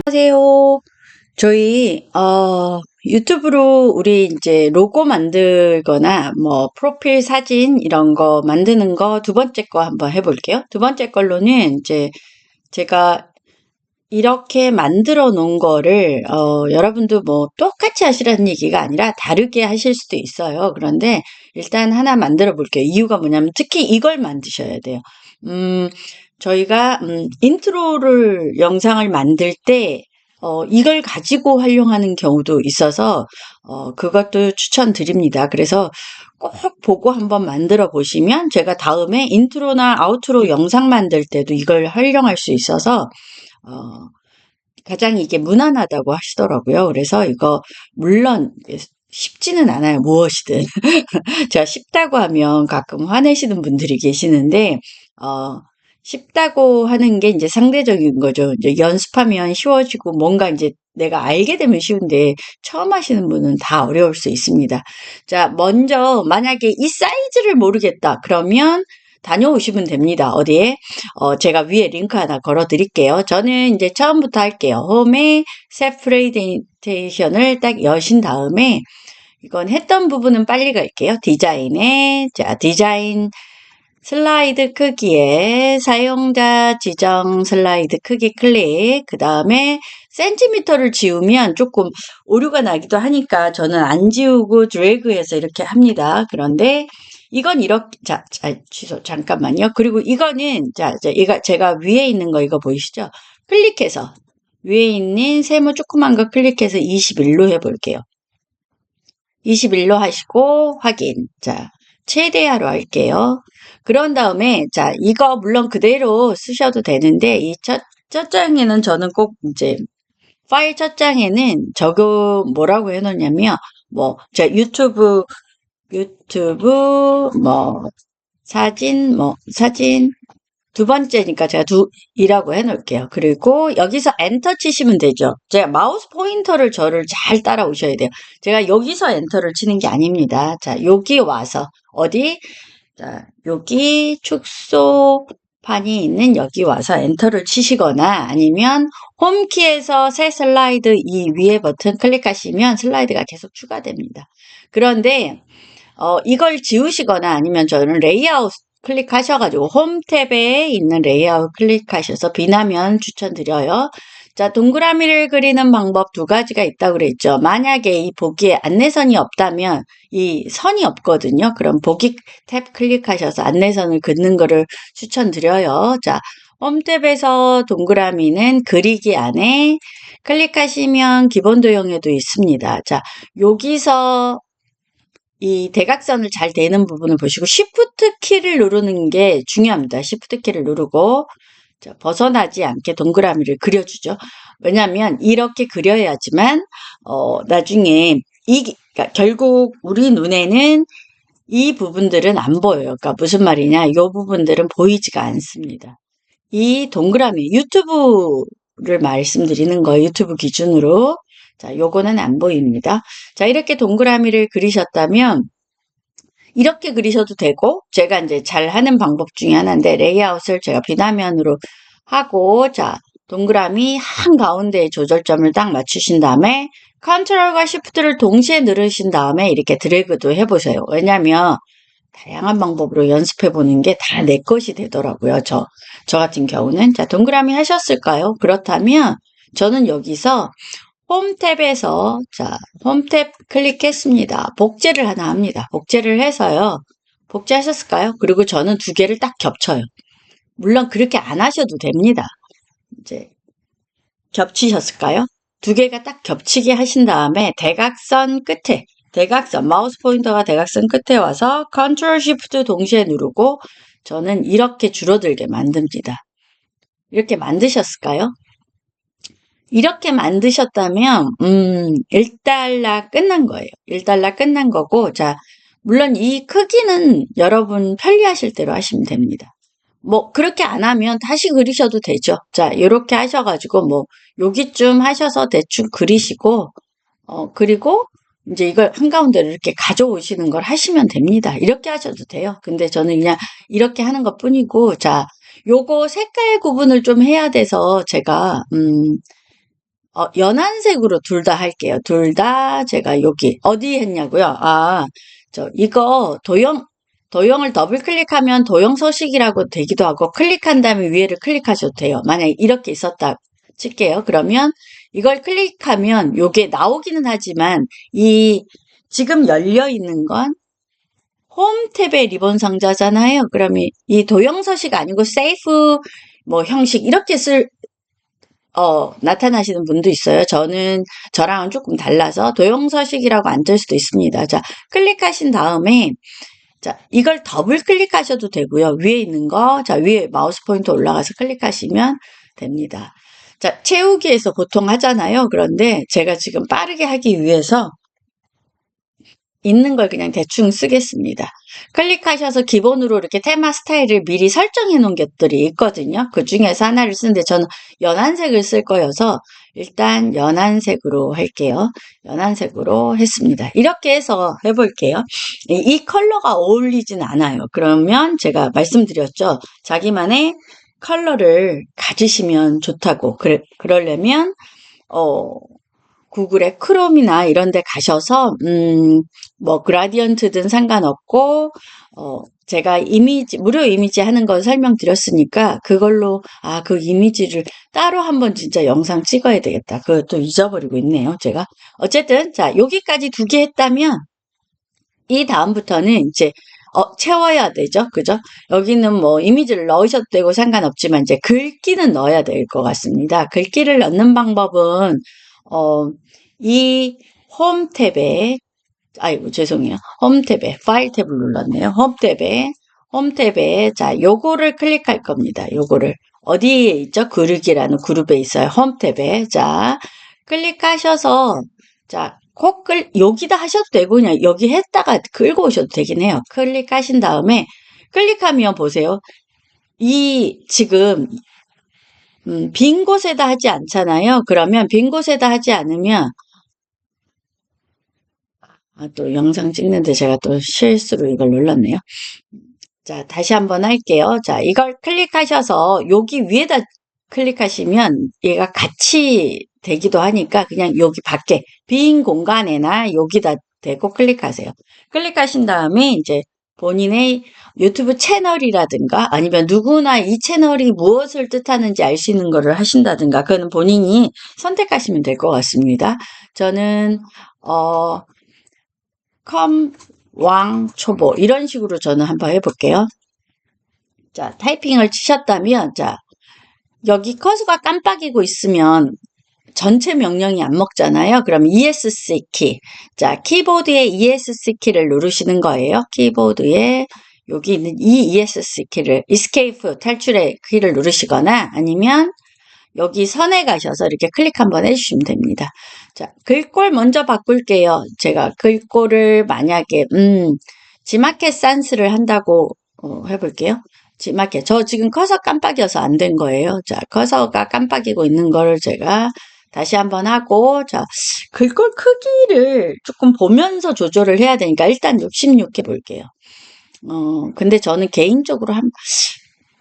안녕하세요. 저희 유튜브로 우리 이제 로고 만들거나 뭐 프로필 사진 이런 거 만드는 거 두 번째 거 한번 해볼게요. 두 번째 걸로는 이제 제가 이렇게 만들어 놓은 거를 여러분도 뭐 똑같이 하시라는 얘기가 아니라 다르게 하실 수도 있어요. 그런데 일단 하나 만들어 볼게요. 이유가 뭐냐면 특히 이걸 만드셔야 돼요. 저희가 인트로를 영상을 만들 때 이걸 가지고 활용하는 경우도 있어서 그것도 추천드립니다. 그래서 꼭 보고 한번 만들어 보시면 제가 다음에 인트로나 아우트로 영상 만들 때도 이걸 활용할 수 있어서 가장 이게 무난하다고 하시더라고요. 그래서 이거 물론 쉽지는 않아요. 무엇이든. 제가 쉽다고 하면 가끔 화내시는 분들이 계시는데 쉽다고 하는 게 이제 상대적인 거죠. 이제 연습하면 쉬워지고 뭔가 이제 내가 알게 되면 쉬운데 처음 하시는 분은 다 어려울 수 있습니다. 자, 먼저 만약에 이 사이즈를 모르겠다. 그러면 다녀오시면 됩니다. 어디에? 제가 위에 링크 하나 걸어 드릴게요. 저는 이제 처음부터 할게요. 홈에 세프레젠테이션을 딱 여신 다음에 이건 했던 부분은 빨리 갈게요. 디자인에, 자, 디자인 슬라이드 크기에 사용자 지정 슬라이드 크기 클릭, 그 다음에 센티미터를 지우면 조금 오류가 나기도 하니까 저는 안 지우고 드래그해서 이렇게 합니다. 그런데 이건 이렇게, 취소, 잠깐만요. 그리고 이거는, 제가 위에 있는 거 이거 보이시죠? 클릭해서, 위에 있는 세모 조그만 거 클릭해서 21로 해볼게요. 21로 하시고, 확인. 자, 최대화로 할게요. 그런 다음에, 자, 이거 물론 그대로 쓰셔도 되는데, 첫 장에는 저는 꼭 이제, 파일 첫 장에는 저거 뭐라고 해놓냐면, 제가 유튜브, 사진, 두 번째니까 제가 이라고 해놓을게요. 그리고 여기서 엔터 치시면 되죠. 제가 마우스 포인터를 저를 잘 따라오셔야 돼요. 제가 여기서 엔터를 치는 게 아닙니다. 자, 여기 와서, 어디? 자, 여기 축소판이 있는 여기 와서 엔터를 치시거나 아니면 홈키에서 새 슬라이드 이 위에 버튼 클릭하시면 슬라이드가 계속 추가됩니다. 그런데 이걸 지우시거나 아니면 저는 레이아웃 클릭하셔가지고 홈 탭에 있는 레이아웃 클릭하셔서 비나면 추천드려요. 자, 동그라미를 그리는 방법 두 가지가 있다고 그랬죠. 만약에 이 보기에 안내선이 없다면 이 선이 없거든요. 그럼 보기 탭 클릭하셔서 안내선을 긋는 거를 추천드려요. 자, 홈 탭에서 동그라미는 그리기 안에 클릭하시면 기본 도형에도 있습니다. 자, 여기서 이 대각선을 잘 대는 부분을 보시고 Shift 키를 누르는 게 중요합니다. Shift 키를 누르고 자, 벗어나지 않게 동그라미를 그려주죠. 왜냐하면 이렇게 그려야지만 나중에 그러니까 결국 우리 눈에는 이 부분들은 안 보여요. 그러니까 무슨 말이냐, 이 부분들은 보이지가 않습니다. 이 동그라미 유튜브를 말씀드리는 거예요. 유튜브 기준으로. 자, 요거는 안 보입니다. 자, 이렇게 동그라미를 그리셨다면 이렇게 그리셔도 되고 제가 이제 잘 하는 방법 중에 하나인데 레이아웃을 제가 비나면으로 하고 자, 동그라미 한가운데에 조절점을 딱 맞추신 다음에 컨트롤과 시프트를 동시에 누르신 다음에 이렇게 드래그도 해보세요. 왜냐면 다양한 방법으로 연습해 보는 게 다 내 것이 되더라고요. 저 같은 경우는. 자, 동그라미 하셨을까요? 그렇다면 저는 여기서 홈 탭에서 자, 홈 탭 클릭했습니다. 복제를 하나 합니다. 복제를 해서요. 복제하셨을까요? 그리고 저는 두 개를 딱 겹쳐요. 물론 그렇게 안 하셔도 됩니다. 이제 겹치셨을까요? 두 개가 딱 겹치게 하신 다음에 대각선 끝에 마우스 포인터가 대각선 끝에 와서 컨트롤 시프트 동시에 누르고 저는 이렇게 줄어들게 만듭니다. 이렇게 만드셨을까요? 이렇게 만드셨다면 1달러 끝난 거예요. 1달러 끝난 거고 자, 물론 이 크기는 여러분 편리하실 대로 하시면 됩니다. 그렇게 안 하면 다시 그리셔도 되죠. 자, 이렇게 하셔가지고 여기쯤 하셔서 대충 그리시고 그리고 이제 이걸 한가운데로 이렇게 가져오시는 걸 하시면 됩니다. 이렇게 하셔도 돼요. 근데 저는 그냥 이렇게 하는 것 뿐이고 자, 요거 색깔 구분을 좀 해야 돼서 제가 연한색으로 둘 다 할게요. 둘 다 제가 여기 어디 했냐고요? 이거 도형을 더블 클릭하면 도형 서식이라고 되기도 하고 클릭한 다음에 위에를 클릭하셔도 돼요. 만약에 이렇게 있었다 칠게요. 그러면 이걸 클릭하면 요게 나오기는 하지만 이 지금 열려 있는 건 홈 탭의 리본 상자잖아요. 그러면 이 도형 서식 아니고 세이프 뭐 형식 이렇게 나타나시는 분도 있어요. 저랑은 조금 달라서 도형 서식이라고 안 뜰 수도 있습니다. 자, 클릭하신 다음에 자, 이걸 더블 클릭하셔도 되고요. 위에 있는 거, 자, 위에 마우스 포인터 올라가서 클릭하시면 됩니다. 자, 채우기에서 보통 하잖아요. 그런데 제가 지금 빠르게 하기 위해서 있는 걸 그냥 대충 쓰겠습니다. 클릭하셔서 기본으로 이렇게 테마 스타일을 미리 설정해 놓은 것들이 있거든요. 그 중에서 하나를 쓰는데 저는 연한색을 쓸 거여서 일단 연한색으로 할게요. 연한색으로 했습니다. 이렇게 해서 해볼게요. 이 컬러가 어울리진 않아요. 그러면 제가 말씀드렸죠. 자기만의 컬러를 가지시면 좋다고. 그러려면 구글의 크롬이나 이런 데 가셔서 뭐 그라디언트든 상관없고 제가 무료 이미지 하는 거 설명드렸으니까 그걸로 그 이미지를 따로 한번 진짜 영상 찍어야 되겠다. 그것도 잊어버리고 있네요. 제가 어쨌든 자 여기까지 2개 했다면 이 다음부터는 이제 채워야 되죠. 그죠? 여기는 뭐 이미지를 넣으셔도 되고 상관없지만 이제 글귀는 넣어야 될 것 같습니다. 글귀를 넣는 방법은 이 홈 탭에 아이고 죄송해요. 홈 탭에 파일 탭을 눌렀네요. 홈 탭에 자 요거를 클릭할 겁니다. 요거를 어디에 있죠? 그룹이라는 그룹에 있어요. 홈 탭에 자 클릭하셔서 자 여기다 하셔도 되고 그냥 여기 했다가 끌고 오셔도 되긴 해요. 클릭하신 다음에 클릭하면 보세요. 이 지금 빈 곳에다 하지 않잖아요. 그러면 빈 곳에다 하지 않으면 또 영상 찍는데 제가 또 실수로 이걸 눌렀네요. 자, 다시 한번 할게요. 자, 이걸 클릭하셔서 여기 위에다 클릭하시면 얘가 같이 되기도 하니까 그냥 여기 밖에 빈 공간에나 여기다 대고 클릭하세요. 클릭하신 다음에 이제 본인의 유튜브 채널이라든가 아니면 누구나 이 채널이 무엇을 뜻하는지 알 수 있는 거를 하신다든가 그건 본인이 선택하시면 될 것 같습니다. 저는 왕초보 이런 식으로 저는 한번 해볼게요. 자, 타이핑을 치셨다면 자 여기 커서가 깜빡이고 있으면 전체 명령이 안 먹잖아요. 그럼 ESC 키. 자, 키보드에 ESC 키를 누르시는 거예요. 키보드에 여기 있는 이 ESC 키를 Escape 탈출의 키를 누르시거나 아니면 여기 선에 가셔서 이렇게 클릭 한번 해주시면 됩니다. 자, 글꼴 먼저 바꿀게요. 제가 글꼴을 만약에 지마켓 산스를 한다고 해볼게요. 지마켓. 저 지금 커서 깜빡여서 안 된 거예요. 자, 커서가 깜빡이고 있는 거를 제가 다시 한번 하고 자, 글꼴 크기를 조금 보면서 조절을 해야 되니까 일단 66 해볼게요. 근데 저는 개인적으로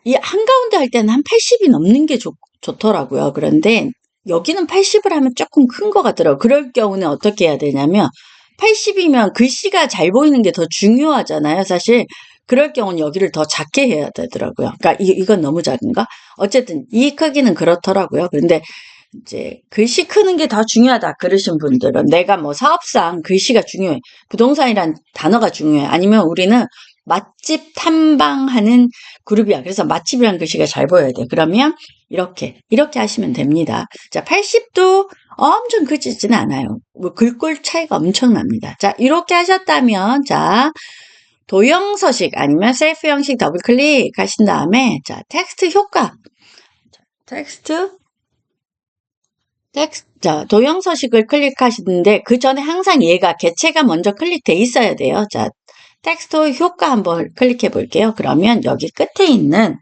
이 한가운데 할 때는 한 80이 넘는 게 좋더라고요. 그런데 여기는 80을 하면 조금 큰 것 같더라고요. 그럴 경우는 어떻게 해야 되냐면 80이면 글씨가 잘 보이는 게 더 중요하잖아요. 사실 그럴 경우는 여기를 더 작게 해야 되더라고요. 그러니까 이건 너무 작은가? 어쨌든 이 크기는 그렇더라고요. 그런데 이제 글씨 크는 게 더 중요하다 그러신 분들은 내가 뭐 사업상 글씨가 중요해. 부동산이란 단어가 중요해. 아니면 우리는 맛집 탐방하는 그룹이야. 그래서 맛집이란 글씨가 잘 보여야 돼. 그러면 이렇게 하시면 됩니다. 자, 80도 엄청 크지는 않아요. 뭐 글꼴 차이가 엄청납니다. 자, 이렇게 하셨다면 자, 도형 서식 아니면 셀프 형식 더블 클릭하신 다음에 자, 텍스트 효과. 자, 도형 서식을 클릭하시는데 그 전에 항상 얘가 개체가 먼저 클릭돼 있어야 돼요. 자, 텍스트 효과 한번 클릭해 볼게요. 그러면 여기 끝에 있는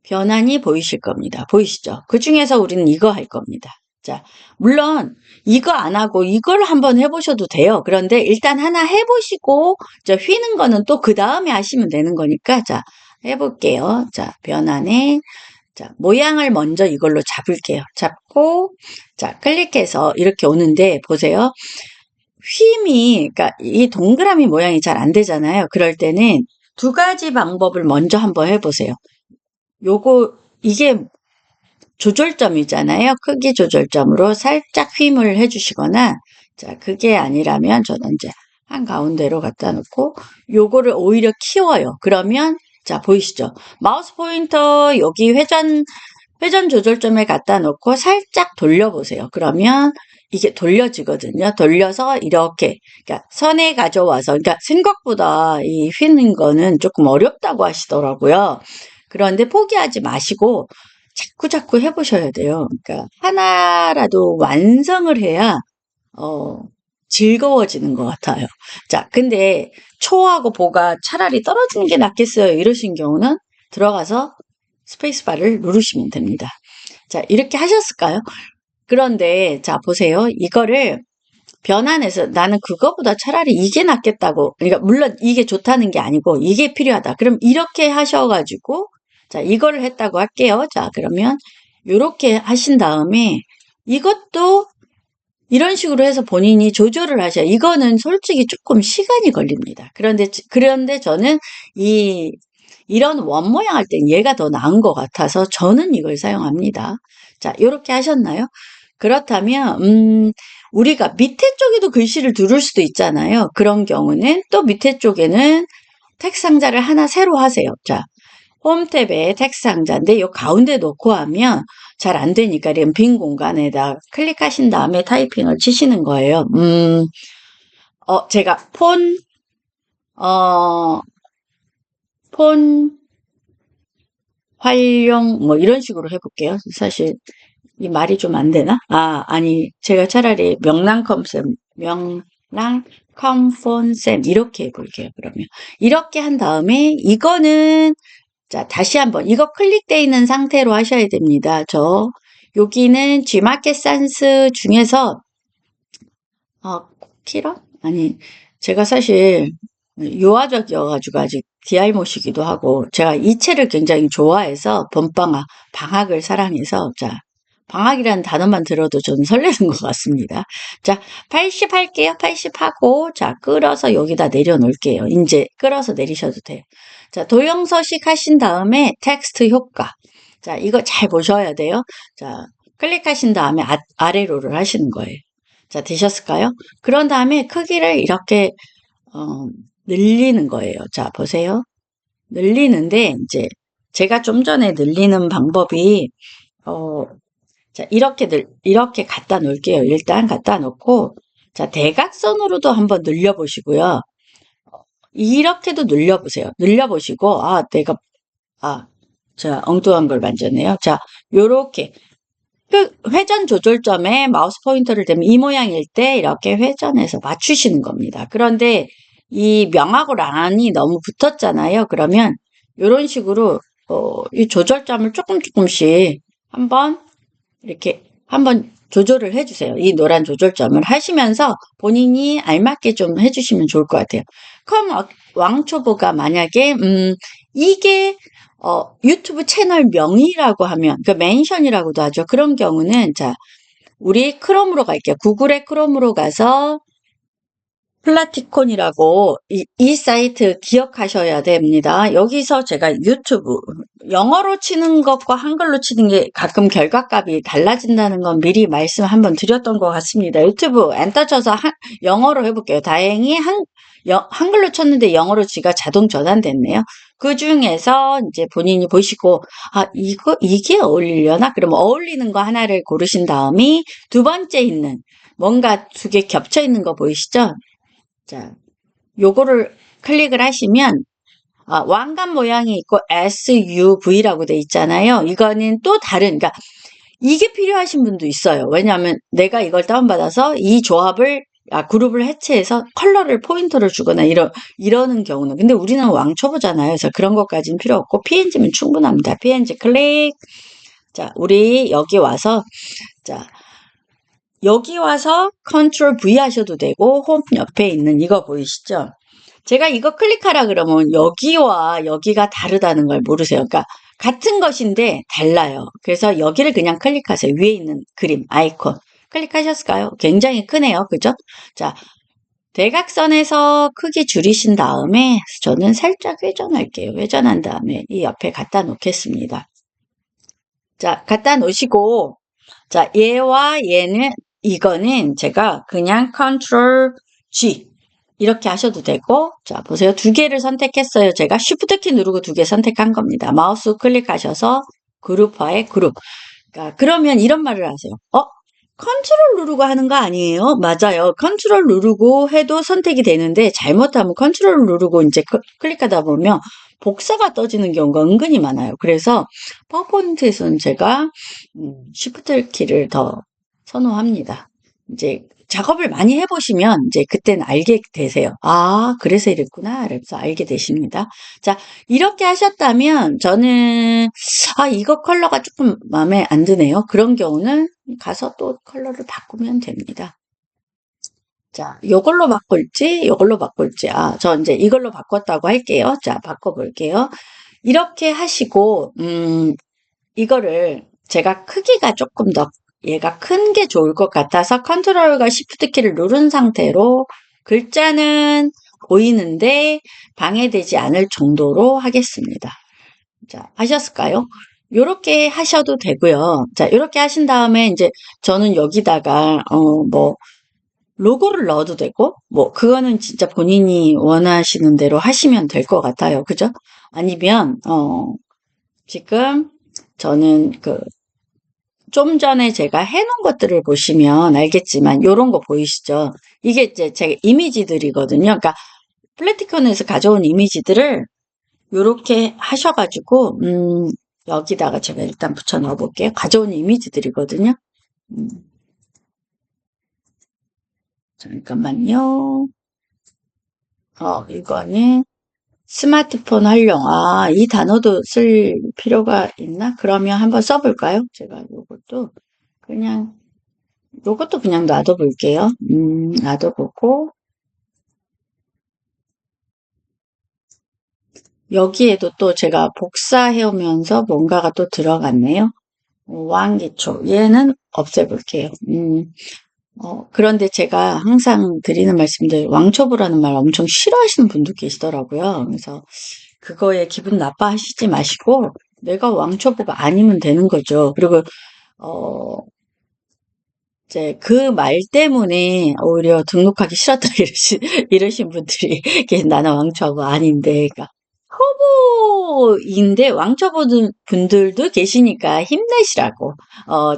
변환이 보이실 겁니다. 보이시죠? 그 중에서 우리는 이거 할 겁니다. 자, 물론 이거 안 하고 이걸 한번 해보셔도 돼요. 그런데 일단 하나 해보시고 저 휘는 거는 또 그 다음에 하시면 되는 거니까 자, 해볼게요. 자, 변환에, 자, 모양을 먼저 이걸로 잡을게요. 잡고, 자, 클릭해서 이렇게 오는데, 보세요. 그러니까 이 동그라미 모양이 잘 안 되잖아요. 그럴 때는 두 가지 방법을 먼저 한번 해보세요. 이게 조절점이잖아요. 크기 조절점으로 살짝 휨을 해주시거나, 자, 그게 아니라면 저는 이제 한가운데로 갖다 놓고, 요거를 오히려 키워요. 그러면, 자, 보이시죠? 마우스 포인터 여기 회전 조절점에 갖다 놓고 살짝 돌려보세요. 그러면 이게 돌려지거든요. 돌려서 이렇게, 그러니까 선에 가져와서, 그러니까 생각보다 이 휘는 거는 조금 어렵다고 하시더라고요. 그런데 포기하지 마시고 자꾸 해보셔야 돼요. 그러니까 하나라도 완성을 해야, 즐거워지는 것 같아요. 자, 근데 초하고 보가 차라리 떨어지는 게 낫겠어요. 이러신 경우는 들어가서 스페이스바를 누르시면 됩니다. 자, 이렇게 하셨을까요? 그런데, 자, 보세요. 이거를 변환해서 나는 그거보다 차라리 이게 낫겠다고, 그러니까 물론 이게 좋다는 게 아니고 이게 필요하다. 그럼 이렇게 하셔가지고, 자, 이거를 했다고 할게요. 자, 그러면 이렇게 하신 다음에 이것도 이런 식으로 해서 본인이 조절을 하셔야, 이거는 솔직히 조금 시간이 걸립니다. 그런데 저는 이런 원 모양 할 땐 얘가 더 나은 것 같아서 저는 이걸 사용합니다. 자, 이렇게 하셨나요? 그렇다면, 우리가 밑에 쪽에도 글씨를 두를 수도 있잖아요. 그런 경우는 또 밑에 쪽에는 텍스트 상자를 하나 새로 하세요. 자, 홈 탭에 텍스트 상자인데 이 가운데 놓고 하면 잘 안 되니까 이런 빈 공간에다 클릭하신 다음에 타이핑을 치시는 거예요. 제가 폰 활용 뭐 이런 식으로 해볼게요. 사실 이 말이 좀 안 되나? 아니 제가 차라리 명랑 컴폰셈 이렇게 해볼게요. 그러면 이렇게 한 다음에 이거는, 자, 다시 한번 이거 클릭되어 있는 상태로 하셔야 됩니다. 여기는 G마켓 산스 중에서 키런? 아니, 제가 사실 유아적이어가지고 아직 디알못이기도 하고, 제가 이 책을 굉장히 좋아해서 방학을 사랑해서, 자, 방학이라는 단어만 들어도 저는 설레는 것 같습니다. 자, 80 할게요. 80 하고, 자, 끌어서 여기다 내려놓을게요. 이제 끌어서 내리셔도 돼요. 자, 도형서식 하신 다음에 텍스트 효과. 자, 이거 잘 보셔야 돼요. 자, 클릭하신 다음에 아래로를 하시는 거예요. 자, 되셨을까요? 그런 다음에 크기를 이렇게, 늘리는 거예요. 자, 보세요. 늘리는데, 이제, 제가 좀 전에 늘리는 방법이, 자, 이렇게 갖다 놓을게요. 일단 갖다 놓고, 자, 대각선으로도 한번 늘려보시고요. 이렇게도 늘려보세요. 늘려보시고, 제가 엉뚱한 걸 만졌네요. 자, 요렇게. 회전 조절점에 마우스 포인터를 대면 이 모양일 때 이렇게 회전해서 맞추시는 겁니다. 그런데 이 명하고 란이 너무 붙었잖아요. 그러면 이런 식으로 이 조절점을 조금씩 이렇게 한번 조절을 해주세요. 이 노란 조절점을 하시면서 본인이 알맞게 좀 해주시면 좋을 것 같아요. 왕초보가 만약에 이게 유튜브 채널 명이라고 하면, 그 멘션이라고도 하죠. 그런 경우는, 자, 우리 크롬으로 갈게요. 구글의 크롬으로 가서 플라티콘이라고 이 사이트 기억하셔야 됩니다. 여기서 제가 유튜브 영어로 치는 것과 한글로 치는 게 가끔 결과값이 달라진다는 건 미리 말씀 한번 드렸던 것 같습니다. 유튜브 엔터 쳐서 영어로 해볼게요. 다행히 한글로 쳤는데 영어로 지가 자동 전환됐네요. 그 중에서 이제 본인이 보시고, 이게 어울리려나? 그럼 어울리는 거 하나를 고르신 다음에 두 번째 있는, 뭔가 두 개 겹쳐 있는 거 보이시죠? 자, 요거를 클릭을 하시면, 왕관 모양이 있고 SUV라고 돼 있잖아요. 이거는 또 다른, 그러니까 이게 필요하신 분도 있어요. 왜냐하면 내가 이걸 다운받아서 이 조합을 그룹을 해체해서 컬러를 포인터를 주거나 이러는 경우는, 근데 우리는 왕초보잖아요. 그래서 그런 것까지는 필요 없고 PNG면 충분합니다. PNG 클릭. 자, 우리 여기 와서, 자, 여기 와서 컨트롤 V 하셔도 되고 홈 옆에 있는 이거 보이시죠? 제가 이거 클릭하라 그러면 여기와 여기가 다르다는 걸 모르세요. 그러니까 같은 것인데 달라요. 그래서 여기를 그냥 클릭하세요. 위에 있는 그림, 아이콘. 클릭하셨을까요? 굉장히 크네요. 그죠? 자, 대각선에서 크기 줄이신 다음에 저는 살짝 회전할게요. 회전한 다음에 이 옆에 갖다 놓겠습니다. 자, 갖다 놓으시고, 자, 얘와 얘는, 이거는 제가 그냥 컨트롤 G 이렇게 하셔도 되고, 자, 보세요. 두 개를 선택했어요. 제가 Shift 키 누르고 두 개 선택한 겁니다. 마우스 클릭하셔서 그룹화에 그룹. 그러니까 그러면 이런 말을 하세요. 컨트롤 누르고 하는 거 아니에요? 맞아요. 컨트롤 누르고 해도 선택이 되는데 잘못하면 컨트롤 누르고 이제 클릭하다 보면 복사가 떠지는 경우가 은근히 많아요. 그래서 파워포인트에서는 제가 Shift 키를 더 선호합니다. 이제 작업을 많이 해보시면 이제 그때는 알게 되세요. 아, 그래서 이랬구나. 그래서 알게 되십니다. 자, 이렇게 하셨다면 저는 이거 컬러가 조금 마음에 안 드네요. 그런 경우는 가서 또 컬러를 바꾸면 됩니다. 자, 요걸로 바꿀지, 요걸로 바꿀지. 저 이제 이걸로 바꿨다고 할게요. 자, 바꿔볼게요. 이렇게 하시고, 이거를 제가 크기가 조금 더 얘가 큰 게 좋을 것 같아서 컨트롤과 시프트 키를 누른 상태로 글자는 보이는데 방해되지 않을 정도로 하겠습니다. 자, 하셨을까요? 요렇게 하셔도 되고요. 자, 요렇게 하신 다음에 이제 저는 여기다가 뭐 로고를 넣어도 되고 뭐 그거는 진짜 본인이 원하시는 대로 하시면 될 것 같아요. 그죠? 아니면 지금 저는 좀 전에 제가 해놓은 것들을 보시면 알겠지만 요런 거 보이시죠? 이게 이제 제가 이미지들이거든요. 그러니까 플래티콘에서 가져온 이미지들을 요렇게 하셔가지고 여기다가 제가 일단 붙여 넣어 볼게요. 가져온 이미지들이거든요. 잠깐만요. 이거는 스마트폰 활용. 이 단어도 쓸 필요가 있나? 그러면 한번 써볼까요? 제가 요것도 그냥 놔둬볼게요. 놔둬보고, 여기에도 또 제가 복사해오면서 뭔가가 또 들어갔네요. 왕기초. 얘는 없애볼게요. 그런데 제가 항상 드리는 말씀인데, 왕초보라는 말 엄청 싫어하시는 분도 계시더라고요. 그래서 그거에 기분 나빠하시지 마시고, 내가 왕초보가 아니면 되는 거죠. 그리고, 이제 그 말 때문에 오히려 등록하기 싫었다 이러신 분들이 나는 왕초보 아닌데, 그러니까 초보인데 왕초보 분들도 계시니까 힘내시라고,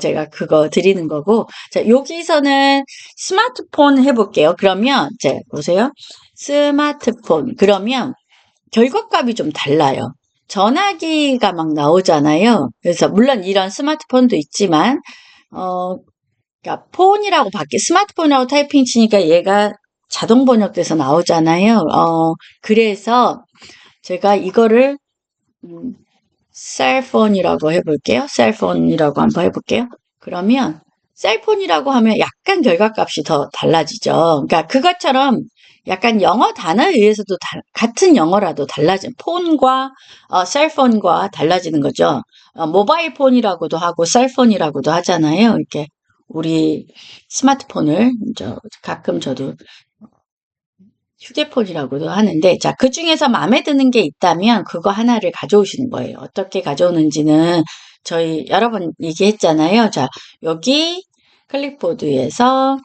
제가 그거 드리는 거고. 자, 여기서는 스마트폰 해볼게요. 그러면, 자, 보세요. 스마트폰. 그러면 결과값이 좀 달라요. 전화기가 막 나오잖아요. 그래서 물론 이런 스마트폰도 있지만, 그러니까 폰이라고 스마트폰이라고 타이핑 치니까 얘가 자동 번역돼서 나오잖아요. 그래서 제가 이거를 셀폰이라고 해볼게요. 셀폰이라고 한번 해볼게요. 그러면 셀폰이라고 하면 약간 결과값이 더 달라지죠. 그러니까 그것처럼 약간 영어 단어에 의해서도 같은 영어라도 폰과 셀폰과 달라지는 거죠. 모바일 폰이라고도 하고 셀폰이라고도 하잖아요. 이렇게 우리 스마트폰을 가끔 저도 휴대폰이라고도 하는데, 자, 그 중에서 마음에 드는 게 있다면 그거 하나를 가져오시는 거예요. 어떻게 가져오는지는 저희 여러 번 얘기했잖아요. 자, 여기 클립보드에서,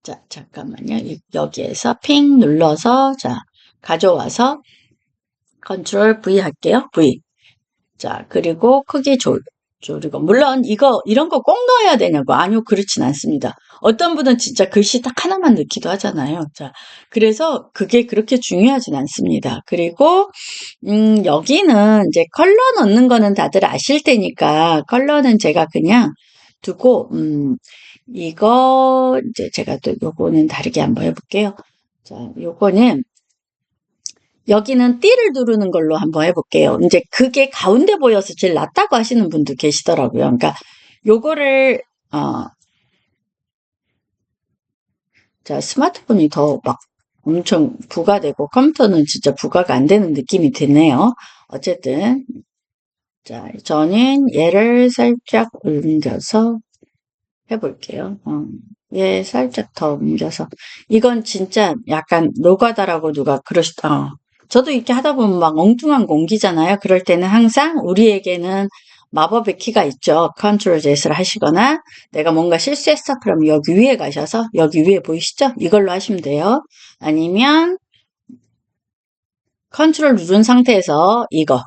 자, 잠깐만요. 여기에서 핑 눌러서, 자, 가져와서 컨트롤 V 할게요. V. 자, 그리고 크기 조리고. 물론 이런 거 꼭 넣어야 되냐고. 아니요, 그렇진 않습니다. 어떤 분은 진짜 글씨 딱 하나만 넣기도 하잖아요. 자, 그래서 그게 그렇게 중요하진 않습니다. 그리고, 여기는 이제 컬러 넣는 거는 다들 아실 테니까 컬러는 제가 그냥 두고, 이거, 이제 제가 또 요거는 다르게 한번 해볼게요. 자, 요거는 여기는 띠를 두르는 걸로 한번 해볼게요. 이제 그게 가운데 보여서 제일 낫다고 하시는 분도 계시더라고요. 그러니까 요거를 자, 스마트폰이 더 막 엄청 부가되고 컴퓨터는 진짜 부가가 안 되는 느낌이 드네요. 어쨌든 자, 저는 얘를 살짝 옮겨서 해볼게요. 얘 살짝 더 옮겨서 이건 진짜 약간 노가다라고 누가 저도 이렇게 하다 보면 막 엉뚱한 거 옮기잖아요. 그럴 때는 항상 우리에게는 마법의 키가 있죠. 컨트롤 Z를 하시거나 내가 뭔가 실수했어. 그럼 여기 위에 가셔서 여기 위에 보이시죠? 이걸로 하시면 돼요. 아니면 컨트롤 누른 상태에서 이거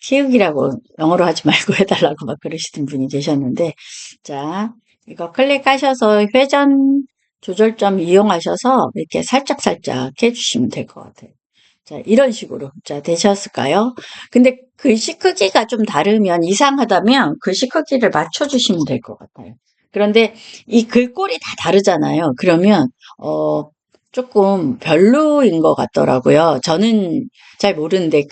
키읔이라고 영어로 하지 말고 해달라고 막 그러시던 분이 계셨는데, 자, 이거 클릭하셔서 회전 조절점 이용하셔서 이렇게 살짝살짝 해주시면 될 것 같아요. 자, 이런 식으로. 자, 되셨을까요? 근데 글씨 크기가 좀 다르면 이상하다면 글씨 크기를 맞춰주시면 될 것 같아요. 그런데 이 글꼴이 다 다르잖아요. 그러면, 조금 별로인 것 같더라고요. 저는 잘 모르는데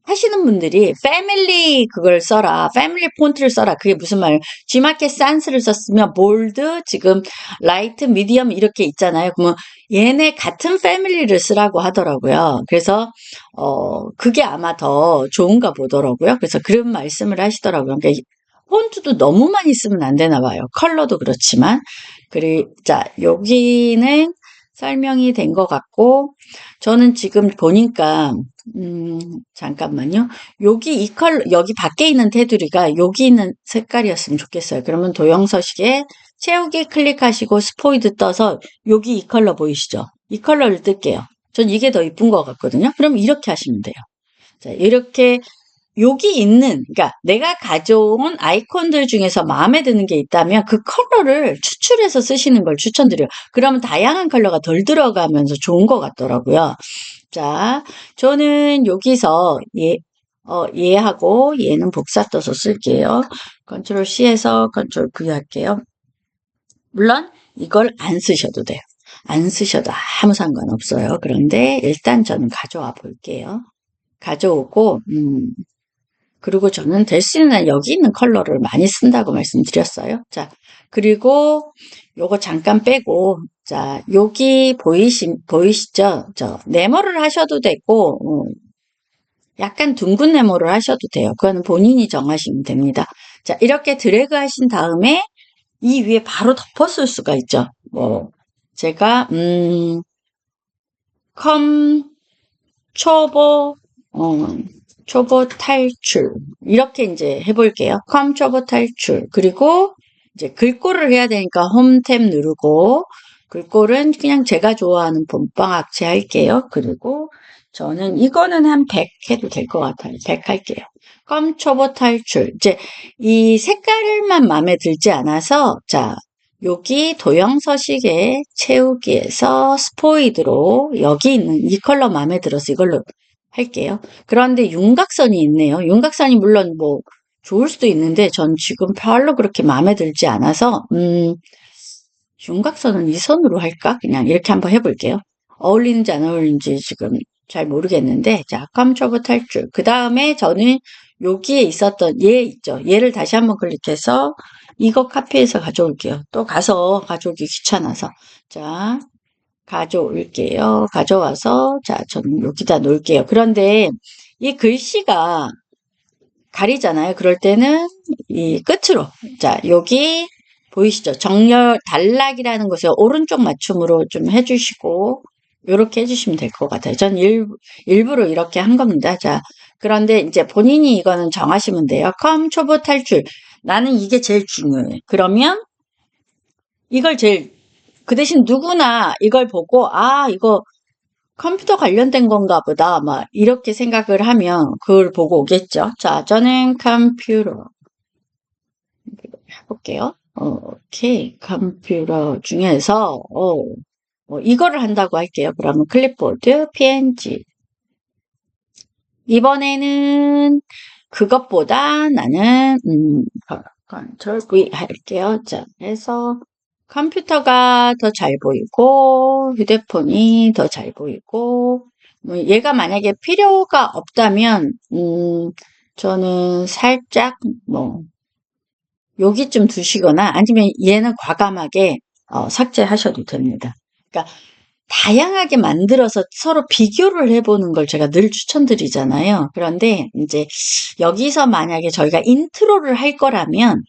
하시는 분들이 패밀리 그걸 써라. 패밀리 폰트를 써라. 그게 무슨 말이에요? G마켓 산스를 썼으면 볼드, 지금 라이트, 미디엄 이렇게 있잖아요. 그러면 얘네 같은 패밀리를 쓰라고 하더라고요. 그래서 그게 아마 더 좋은가 보더라고요. 그래서 그런 말씀을 하시더라고요. 그러니까 폰트도 너무 많이 쓰면 안 되나 봐요. 컬러도 그렇지만. 자, 여기는 설명이 된 것 같고, 저는 지금 보니까, 잠깐만요. 여기 밖에 있는 테두리가 여기 있는 색깔이었으면 좋겠어요. 그러면 도형서식에 채우기 클릭하시고 스포이드 떠서 여기 이 컬러 보이시죠? 이 컬러를 뜰게요. 전 이게 더 이쁜 것 같거든요. 그럼 이렇게 하시면 돼요. 자, 이렇게 그러니까 내가 가져온 아이콘들 중에서 마음에 드는 게 있다면 그 컬러를 추출해서 쓰시는 걸 추천드려요. 그러면 다양한 컬러가 덜 들어가면서 좋은 것 같더라고요. 자, 저는 여기서 얘하고 얘는 복사 떠서 쓸게요. 컨트롤 C에서 컨트롤 V 할게요. 물론 이걸 안 쓰셔도 돼요. 안 쓰셔도 아무 상관없어요. 그런데 일단 저는 가져와 볼게요. 가져오고, 그리고 저는 될 수 있는 한 여기 있는 컬러를 많이 쓴다고 말씀드렸어요. 자, 그리고 요거 잠깐 빼고, 자, 여기 보이시죠? 네모를 하셔도 되고, 약간 둥근 네모를 하셔도 돼요. 그거는 본인이 정하시면 됩니다. 자, 이렇게 드래그 하신 다음에 이 위에 바로 덮었을 수가 있죠. 제가, 초보, 초보 탈출. 이렇게 이제 해볼게요. 초보 탈출. 그리고 이제 글꼴을 해야 되니까 홈 탭 누르고, 글꼴은 그냥 제가 좋아하는 봄방 악체 할게요. 그리고 저는 이거는 한 100 해도 될 것 같아요. 100 할게요. 초보 탈출. 이제 이 색깔만 마음에 들지 않아서, 자, 여기 도형 서식에 채우기에서 스포이드로 여기 있는 이 컬러 마음에 들어서 이걸로 할게요. 그런데 윤곽선이 있네요. 윤곽선이 물론 뭐 좋을 수도 있는데 전 지금 별로 그렇게 마음에 들지 않아서 윤곽선은 이 선으로 할까? 그냥 이렇게 한번 해볼게요. 어울리는지 안 어울리는지 지금 잘 모르겠는데 자, 컴퓨터 탈출. 그 다음에 저는 여기에 있었던 얘 있죠. 얘를 다시 한번 클릭해서 이거 카피해서 가져올게요. 또 가서 가져오기 귀찮아서. 자, 가져올게요. 가져와서 자, 저는 여기다 놓을게요. 그런데 이 글씨가 가리잖아요. 그럴 때는 이 끝으로 자, 여기 보이시죠? 정렬 단락이라는 것을 오른쪽 맞춤으로 좀 해주시고 이렇게 해주시면 될 것 같아요. 전 일부러 이렇게 한 겁니다. 자, 그런데 이제 본인이 이거는 정하시면 돼요. 초보 탈출. 나는 이게 제일 중요해. 그러면 이걸 그 대신 누구나 이걸 보고 이거 컴퓨터 관련된 건가 보다 막 이렇게 생각을 하면 그걸 보고 오겠죠. 자, 저는 컴퓨터 해볼게요. 오케이. 컴퓨터 중에서 이거를 한다고 할게요. 그러면 클립보드 PNG. 이번에는 그것보다 나는 컨트롤 V 할게요. 자, 해서 컴퓨터가 더 잘 보이고 휴대폰이 더 잘 보이고 얘가 만약에 필요가 없다면 저는 살짝 여기쯤 두시거나 아니면 얘는 과감하게 삭제하셔도 됩니다. 그러니까 다양하게 만들어서 서로 비교를 해보는 걸 제가 늘 추천드리잖아요. 그런데 이제 여기서 만약에 저희가 인트로를 할 거라면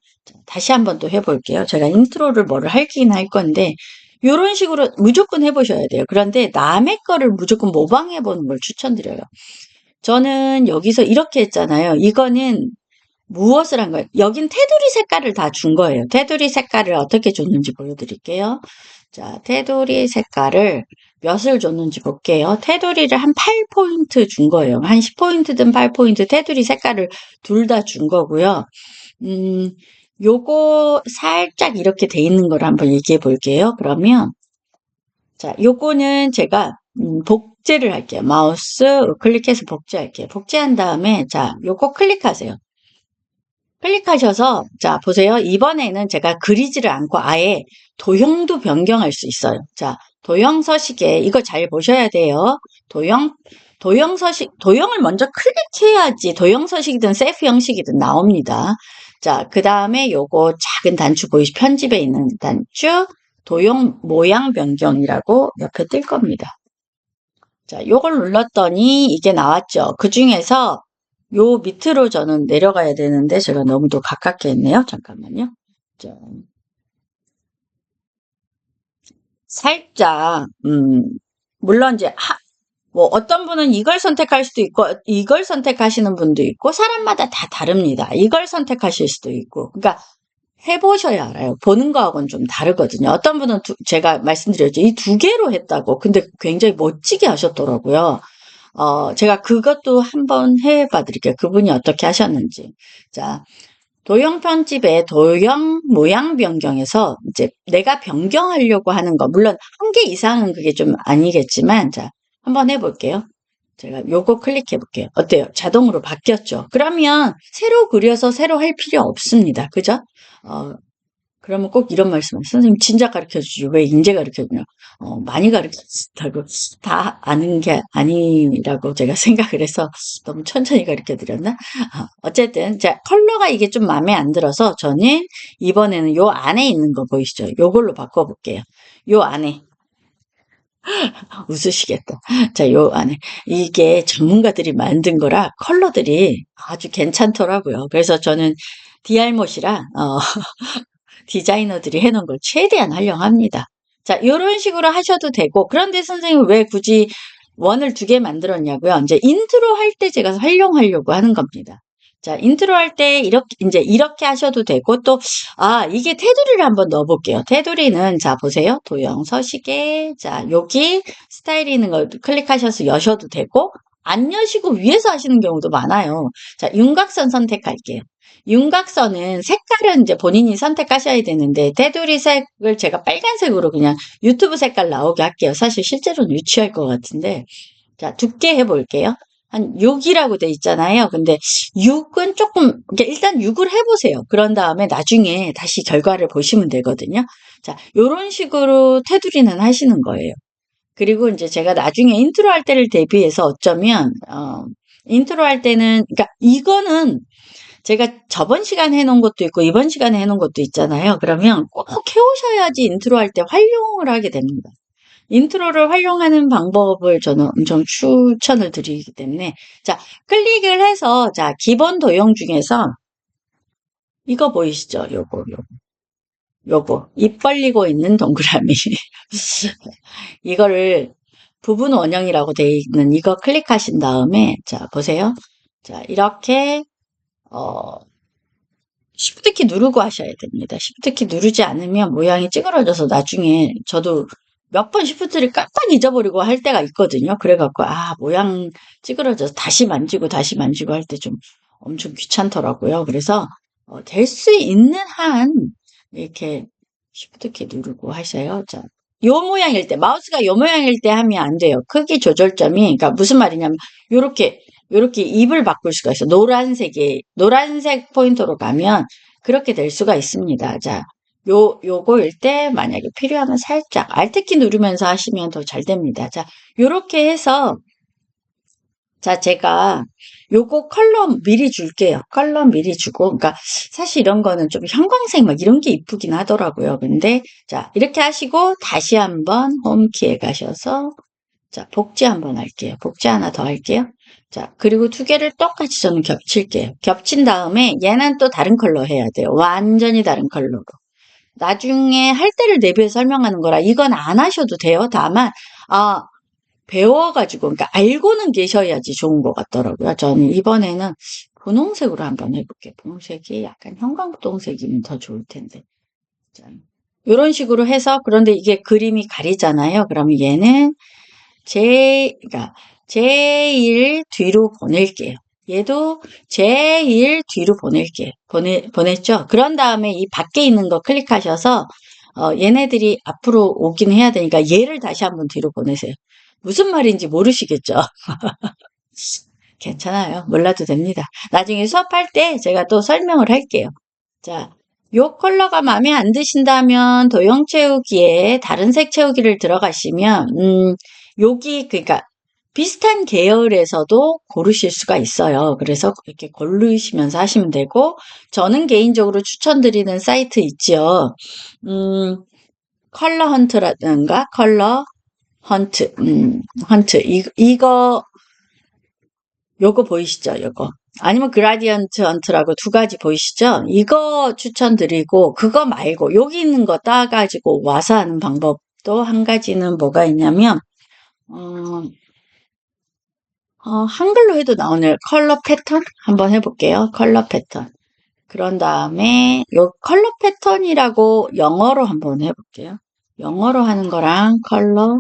다시 한번 또 해볼게요. 제가 인트로를 뭐를 하긴 할 건데 이런 식으로 무조건 해보셔야 돼요. 그런데 남의 거를 무조건 모방해보는 걸 추천드려요. 저는 여기서 이렇게 했잖아요. 이거는 무엇을 한 거예요? 여긴 테두리 색깔을 다 준 거예요. 테두리 색깔을 어떻게 줬는지 보여드릴게요. 자, 테두리 색깔을 몇을 줬는지 볼게요. 테두리를 한 8포인트 준 거예요. 한 10포인트든 8포인트 테두리 색깔을 둘 다 준 거고요. 요거 살짝 이렇게 돼 있는 걸 한번 얘기해 볼게요. 그러면 자, 요거는 제가 복제를 할게요. 마우스 클릭해서 복제할게요. 복제한 다음에 자, 요거 클릭하세요. 클릭하셔서 자 보세요. 이번에는 제가 그리지를 않고 아예 도형도 변경할 수 있어요. 자, 도형 서식에 이거 잘 보셔야 돼요. 도형 서식, 도형을 먼저 클릭해야지 도형 서식이든 셀프 형식이든 나옵니다. 자, 그 다음에 요거 작은 단추 보이시 편집에 있는 단추 도형 모양 변경이라고 옆에 뜰 겁니다. 자, 요걸 눌렀더니 이게 나왔죠. 그 중에서 요 밑으로 저는 내려가야 되는데 제가 너무 또 가깝게 했네요. 잠깐만요. 좀 살짝 물론 이제 뭐 어떤 분은 이걸 선택할 수도 있고 이걸 선택하시는 분도 있고 사람마다 다 다릅니다. 이걸 선택하실 수도 있고 그러니까 해보셔야 알아요. 보는 거하고는 좀 다르거든요. 어떤 분은 제가 말씀드렸죠. 이 두 개로 했다고. 근데 굉장히 멋지게 하셨더라고요. 제가 그것도 한번 해봐 드릴게요. 그분이 어떻게 하셨는지. 자, 도형 편집에 도형 모양 변경에서 이제 내가 변경하려고 하는 거, 물론 한 개 이상은 그게 좀 아니겠지만, 자, 한번 해볼게요. 제가 요거 클릭해 볼게요. 어때요? 자동으로 바뀌었죠? 그러면 새로 그려서 새로 할 필요 없습니다. 그죠? 그러면 꼭 이런 말씀을 선생님 진작 가르쳐 주지 왜 인제 가르쳐 주냐 많이 가르쳤다고 다 아는 게 아니라고 제가 생각을 해서 너무 천천히 가르쳐 드렸나 어쨌든 자 컬러가 이게 좀 마음에 안 들어서 저는 이번에는 요 안에 있는 거 보이시죠 요걸로 바꿔 볼게요 요 안에 웃으시겠다 자 요 안에 이게 전문가들이 만든 거라 컬러들이 아주 괜찮더라고요 그래서 저는 디알못이라 디자이너들이 해놓은 걸 최대한 활용합니다. 자, 이런 식으로 하셔도 되고, 그런데 선생님 왜 굳이 원을 두 개 만들었냐고요? 이제 인트로 할 때 제가 활용하려고 하는 겁니다. 자, 인트로 할 때 이렇게 하셔도 되고, 또, 이게 테두리를 한번 넣어볼게요. 테두리는, 자, 보세요. 도형 서식에, 자, 여기 스타일 있는 거 클릭하셔서 여셔도 되고, 안 여시고 위에서 하시는 경우도 많아요. 자, 윤곽선 선택할게요. 윤곽선은 색깔은 이제 본인이 선택하셔야 되는데 테두리 색을 제가 빨간색으로 그냥 유튜브 색깔 나오게 할게요. 사실 실제로는 유치할 것 같은데 자 두께 해볼게요. 한 6이라고 돼 있잖아요. 근데 6은 조금 일단 6을 해보세요. 그런 다음에 나중에 다시 결과를 보시면 되거든요. 자 요런 식으로 테두리는 하시는 거예요. 그리고 이제 제가 나중에 인트로 할 때를 대비해서 어쩌면 인트로 할 때는 그러니까 이거는 제가 저번 시간에 해놓은 것도 있고 이번 시간에 해놓은 것도 있잖아요. 그러면 꼭 해오셔야지 인트로 할 때 활용을 하게 됩니다. 인트로를 활용하는 방법을 저는 엄청 추천을 드리기 때문에 자 클릭을 해서 자 기본 도형 중에서 이거 보이시죠? 요거 입 벌리고 있는 동그라미 이거를 부분 원형이라고 되어 있는 이거 클릭하신 다음에 자 보세요. 자 이렇게 Shift키 누르고 하셔야 됩니다. Shift키 누르지 않으면 모양이 찌그러져서 나중에 저도 몇 번 Shift를 깜빡 잊어버리고 할 때가 있거든요. 그래갖고 모양 찌그러져서 다시 만지고 할 때 좀 엄청 귀찮더라고요. 그래서 될 수 있는 한 이렇게 Shift키 누르고 하세요. 자, 요 모양일 때 마우스가 요 모양일 때 하면 안 돼요. 크기 조절점이 그러니까 무슨 말이냐면 요렇게 입을 바꿀 수가 있어. 노란색 포인트로 가면 그렇게 될 수가 있습니다. 자, 요거일 때 만약에 필요하면 살짝 Alt키 누르면서 하시면 더 잘 됩니다. 자, 요렇게 해서 자, 제가 요거 컬러 미리 줄게요. 컬러 미리 주고, 그러니까 사실 이런 거는 좀 형광색 막 이런 게 이쁘긴 하더라고요. 근데 자, 이렇게 하시고 다시 한번 홈키에 가셔서 자, 복지 한번 할게요. 복지 하나 더 할게요. 자, 그리고 두 개를 똑같이 저는 겹칠게요. 겹친 다음에 얘는 또 다른 컬러 해야 돼요. 완전히 다른 컬러로. 나중에 할 때를 대비해서 설명하는 거라 이건 안 하셔도 돼요. 다만 배워가지고 그러니까 알고는 계셔야지 좋은 것 같더라고요. 저는 이번에는 분홍색으로 한번 해볼게요. 분홍색이 약간 형광등색이면 더 좋을 텐데. 자, 이런 식으로 해서 그런데 이게 그림이 가리잖아요. 그러면 얘는 그러니까 제일 뒤로 보낼게요. 얘도 제일 뒤로 보낼게요. 보냈죠? 그런 다음에 이 밖에 있는 거 클릭하셔서, 얘네들이 앞으로 오긴 해야 되니까 얘를 다시 한번 뒤로 보내세요. 무슨 말인지 모르시겠죠? 괜찮아요. 몰라도 됩니다. 나중에 수업할 때 제가 또 설명을 할게요. 자, 요 컬러가 마음에 안 드신다면 도형 채우기에 다른 색 채우기를 들어가시면 여기 그러니까 비슷한 계열에서도 고르실 수가 있어요. 그래서 이렇게 고르시면서 하시면 되고 저는 개인적으로 추천드리는 사이트 있죠. 컬러 헌트라든가 컬러 헌트 헌트 이거 요거 보이시죠? 요거. 아니면 그라디언트 헌트라고 두 가지 보이시죠? 이거 추천드리고 그거 말고 여기 있는 거 따가지고 와서 하는 방법도 한 가지는 뭐가 있냐면 한글로 해도 나오네요. 컬러 패턴 한번 해볼게요. 컬러 패턴. 그런 다음에 요 컬러 패턴이라고 영어로 한번 해볼게요. 영어로 하는 거랑 컬러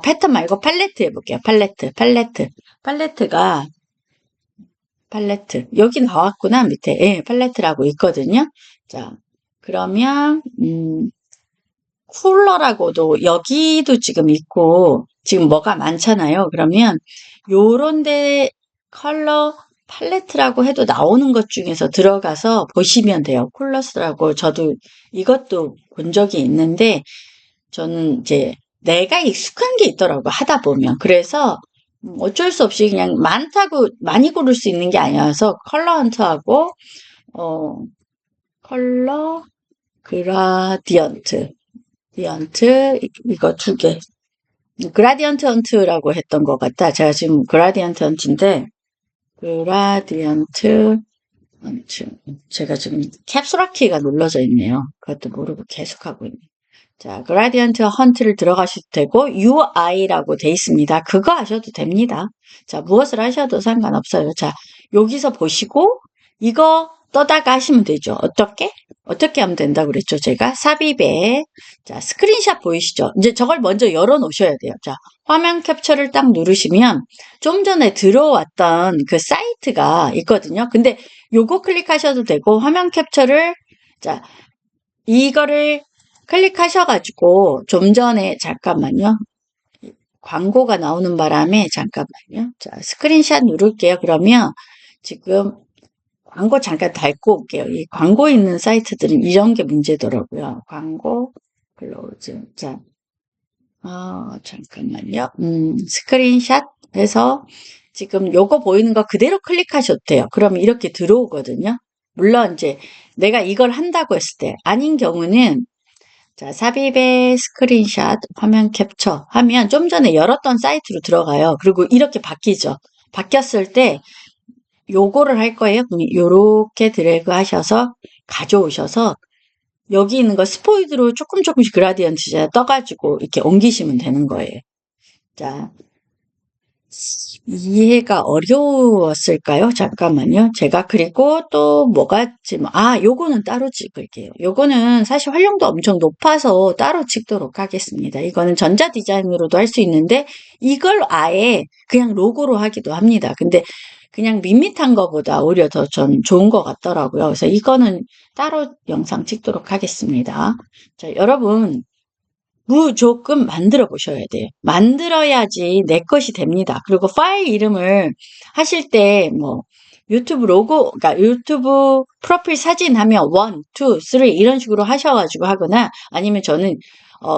패턴 말고 팔레트 해볼게요. 팔레트가 팔레트. 여기 나왔구나, 밑에. 예, 팔레트라고 있거든요. 자, 그러면, 쿨러라고도 여기도 지금 있고, 지금 뭐가 많잖아요. 그러면, 요런데 컬러 팔레트라고 해도 나오는 것 중에서 들어가서 보시면 돼요. 쿨러스라고 저도 이것도 본 적이 있는데, 저는 이제 내가 익숙한 게 있더라고, 하다 보면. 그래서, 어쩔 수 없이 그냥 많다고 많이 고를 수 있는 게 아니어서 컬러 헌트하고 컬러 그라디언트 이거 두 개. 그라디언트 헌트라고 했던 것 같다. 제가 지금 그라디언트 헌트인데 그라디언트 헌트 제가 지금 캡슐화 키가 눌러져 있네요. 그것도 모르고 계속 하고 있네요. 자, 그라디언트 헌트를 들어가셔도 되고 UI라고 돼 있습니다. 그거 하셔도 됩니다. 자, 무엇을 하셔도 상관없어요. 자, 여기서 보시고 이거 떠다가 하시면 되죠. 어떻게 하면 된다고 그랬죠? 제가 삽입에 자, 스크린샷 보이시죠? 이제 저걸 먼저 열어 놓으셔야 돼요. 자, 화면 캡처를 딱 누르시면 좀 전에 들어왔던 그 사이트가 있거든요. 근데 요거 클릭하셔도 되고 화면 캡처를 자, 이거를 클릭하셔가지고 좀 전에 잠깐만요. 광고가 나오는 바람에 잠깐만요. 자, 스크린샷 누를게요. 그러면 지금 광고 잠깐 닫고 올게요. 이 광고 있는 사이트들은 이런 게 문제더라고요. 광고 클로즈. 자, 잠깐만요. 스크린샷 해서 지금 요거 보이는 거 그대로 클릭하셔도 돼요. 그러면 이렇게 들어오거든요. 물론 이제 내가 이걸 한다고 했을 때 아닌 경우는 자, 삽입의 스크린샷 화면 캡처 하면 좀 전에 열었던 사이트로 들어가요. 그리고 이렇게 바뀌죠. 바뀌었을 때 요거를 할 거예요. 그럼 요렇게 드래그 하셔서 가져오셔서 여기 있는 거 스포이드로 조금씩 그라디언트 떠가지고 이렇게 옮기시면 되는 거예요. 자, 이해가 어려웠을까요? 잠깐만요. 제가 그리고 또 뭐가 지금 요거는 따로 찍을게요. 요거는 사실 활용도 엄청 높아서 따로 찍도록 하겠습니다. 이거는 전자 디자인으로도 할 수 있는데 이걸 아예 그냥 로고로 하기도 합니다. 근데 그냥 밋밋한 거보다 오히려 더 전 좋은 것 같더라고요. 그래서 이거는 따로 영상 찍도록 하겠습니다. 자, 여러분 무조건 만들어 보셔야 돼요. 만들어야지 내 것이 됩니다. 그리고 파일 이름을 하실 때 뭐 유튜브 로고, 그러니까 유튜브 프로필 사진 하면 1, 2, 3 이런 식으로 하셔가지고 하거나 아니면 저는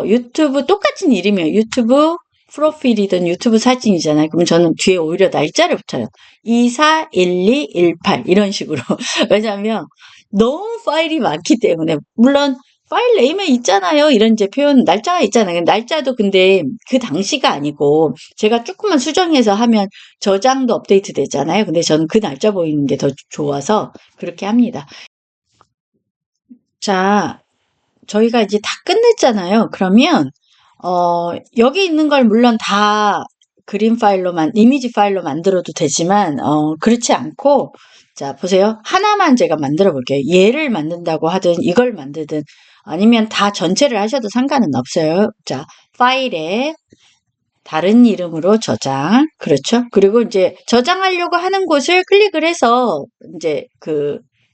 유튜브 똑같은 이름이에요. 유튜브 프로필이든 유튜브 사진이잖아요. 그럼 저는 뒤에 오히려 날짜를 붙여요. 241218 이런 식으로. 왜냐하면 너무 파일이 많기 때문에 물론 파일 네임에 있잖아요. 이런 이제 표현 날짜가 있잖아요. 날짜도 근데 그 당시가 아니고 제가 조금만 수정해서 하면 저장도 업데이트 되잖아요. 근데 저는 그 날짜 보이는 게 더 좋아서 그렇게 합니다. 자, 저희가 이제 다 끝냈잖아요. 그러면 여기 있는 걸 물론 다 그림 파일로만, 이미지 파일로 만들어도 되지만, 그렇지 않고, 자, 보세요. 하나만 제가 만들어 볼게요. 얘를 만든다고 하든, 이걸 만들든, 아니면 다 전체를 하셔도 상관은 없어요. 자, 파일에 다른 이름으로 저장. 그렇죠? 그리고 이제 저장하려고 하는 곳을 클릭을 해서, 이제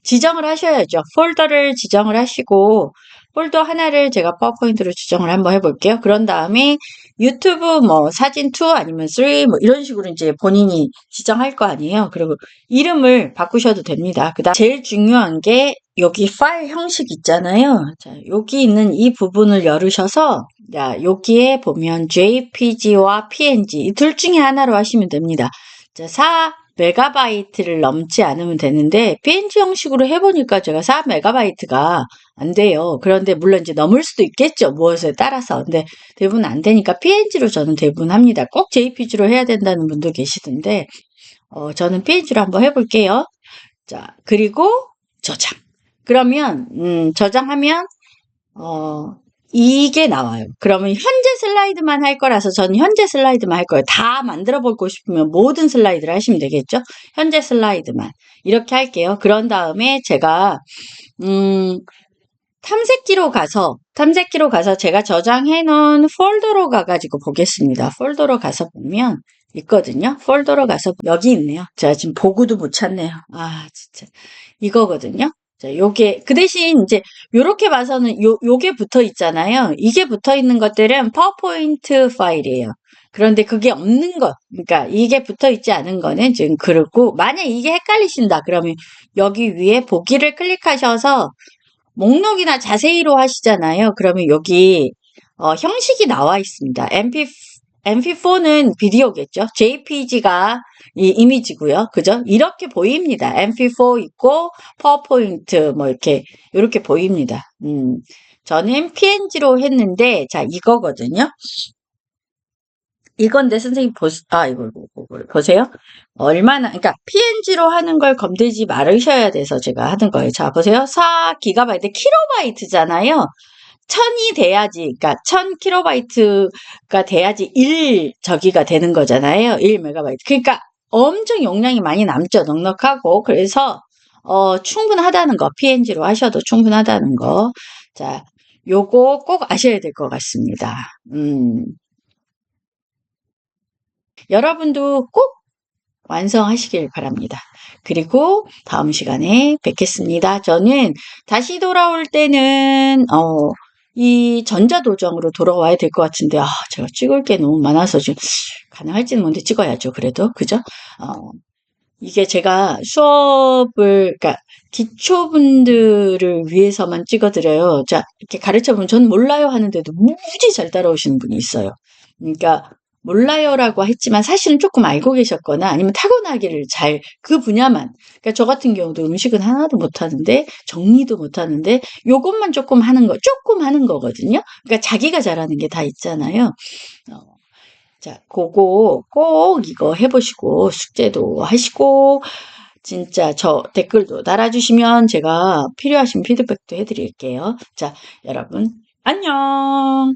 지정을 하셔야죠. 폴더를 지정을 하시고, 폴더 하나를 제가 파워포인트로 지정을 한번 해볼게요. 그런 다음에 유튜브 뭐 사진 2 아니면 3 뭐 이런 식으로 이제 본인이 지정할 거 아니에요. 그리고 이름을 바꾸셔도 됩니다. 그다음 제일 중요한 게 여기 파일 형식 있잖아요. 자, 여기 있는 이 부분을 열으셔서 자, 여기에 보면 JPG와 PNG 이 둘 중에 하나로 하시면 됩니다. 자, 4MB를 넘지 않으면 되는데 PNG 형식으로 해보니까 제가 4MB가 안 돼요. 그런데 물론 이제 넘을 수도 있겠죠. 무엇에 따라서. 근데 대부분 안 되니까 PNG로 저는 대부분 합니다. 꼭 JPG로 해야 된다는 분도 계시던데 저는 PNG로 한번 해볼게요. 자, 그리고 저장. 그러면 저장하면 이게 나와요. 그러면 현재 슬라이드만 할 거라서 저는 현재 슬라이드만 할 거예요. 다 만들어 보고 싶으면 모든 슬라이드를 하시면 되겠죠? 현재 슬라이드만. 이렇게 할게요. 그런 다음에 제가 탐색기로 가서 제가 저장해 놓은 폴더로 가가지고 보겠습니다. 폴더로 가서 보면 있거든요. 폴더로 가서 여기 있네요. 제가 지금 보고도 못 찾네요. 아, 진짜. 이거거든요. 자, 요게, 그 대신 이제 요렇게 봐서는 요게 붙어 있잖아요. 이게 붙어 있는 것들은 파워포인트 파일이에요. 그런데 그게 없는 것, 그러니까 이게 붙어 있지 않은 거는 지금 그렇고, 만약 이게 헷갈리신다. 그러면 여기 위에 보기를 클릭하셔서 목록이나 자세히로 하시잖아요. 그러면 여기 형식이 나와 있습니다. MP4는 비디오겠죠. JPG가 이 이미지고요. 그죠? 이렇게 보입니다. MP4 있고 파워포인트 뭐 이렇게 보입니다. 저는 PNG로 했는데 자 이거거든요. 이건데 선생님 이거 보세요. 얼마나 그러니까 PNG로 하는 걸 건들지 말으셔야 돼서 제가 하는 거예요. 자 보세요. 4GB 킬로바이트잖아요. 1000이 돼야지 그러니까 1000kb가 돼야지 1저기가 되는 거잖아요. 1MB. 그러니까 엄청 용량이 많이 남죠. 넉넉하고. 그래서 충분하다는 거. PNG로 하셔도 충분하다는 거. 자, 요거 꼭 아셔야 될 것 같습니다. 여러분도 꼭 완성하시길 바랍니다. 그리고 다음 시간에 뵙겠습니다. 저는 다시 돌아올 때는 이 전자도장으로 돌아와야 될 것 같은데 제가 찍을 게 너무 많아서 지금 가능할지는 모르는데 찍어야죠. 그래도 그죠? 이게 제가 수업을 그러니까 기초분들을 위해서만 찍어드려요. 자 이렇게 가르쳐보면 전 몰라요 하는데도 무지 잘 따라오시는 분이 있어요. 그러니까 몰라요라고 했지만 사실은 조금 알고 계셨거나 아니면 타고나기를 그 분야만 그러니까 저 같은 경우도 음식은 하나도 못하는데 정리도 못하는데 요것만 조금 하는 거거든요. 그러니까 자기가 잘하는 게 다 있잖아요. 자, 그거 꼭 이거 해보시고 숙제도 하시고 진짜 저 댓글도 달아주시면 제가 필요하신 피드백도 해드릴게요. 자, 여러분 안녕.